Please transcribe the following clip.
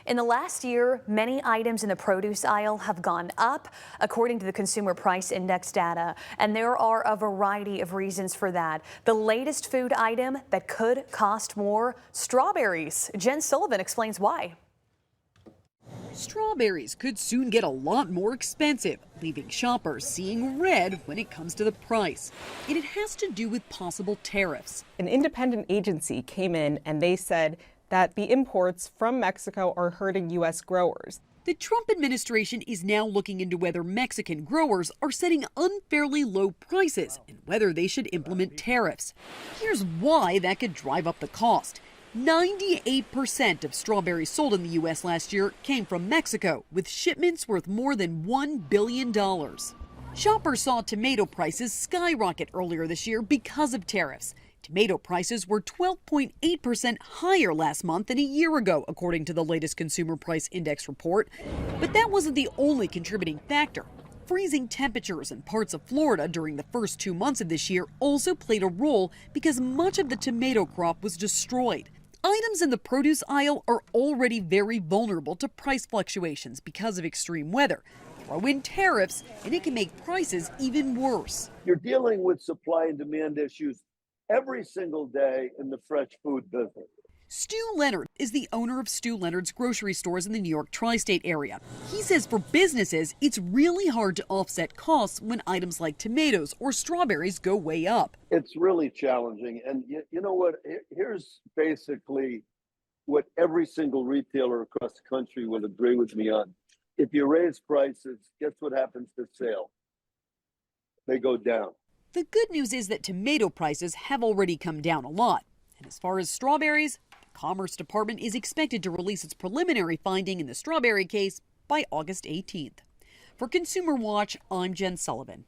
In the last year, many items in the produce aisle have gone up, according to the Consumer Price Index data, and there are a variety of reasons for that. The latest food item that could cost more: strawberries. Jen Sullivan explains why. Strawberries could soon get a lot more expensive, leaving shoppers seeing red when it comes to the price. And it has to do with possible tariffs. An independent agency came in and they said that the imports from Mexico are hurting U.S. growers. The Trump administration is now looking into whether Mexican growers are setting unfairly low prices and whether they should implement tariffs. Here's why that could drive up the cost. 98% of strawberries sold in the U.S. last year came from Mexico, with shipments worth more than $1 billion. Shoppers saw tomato prices skyrocket earlier this year because of tariffs. Tomato prices were 12.8% higher last month than a year ago, according to the latest Consumer Price Index report. But that wasn't the only contributing factor. Freezing temperatures in parts of Florida during the first 2 months of this year also played a role because much of the tomato crop was destroyed. Items in the produce aisle are already very vulnerable to price fluctuations because of extreme weather. Throw in tariffs and it can make prices even worse. You're dealing with supply and demand issues every single day in the fresh food business. Stu Leonard is the owner of Stu Leonard's grocery stores in the New York tri-state area. He says for businesses, it's really hard to offset costs when items like tomatoes or strawberries go way up. It's really challenging. And you know what? Here's basically what every single retailer across the country would agree with me on. If you raise prices, guess what happens to sales? They go down. The good news is that tomato prices have already come down a lot. And as far as strawberries, the Commerce Department is expected to release its preliminary finding in the strawberry case by August 18th. For Consumer Watch, I'm Jen Sullivan.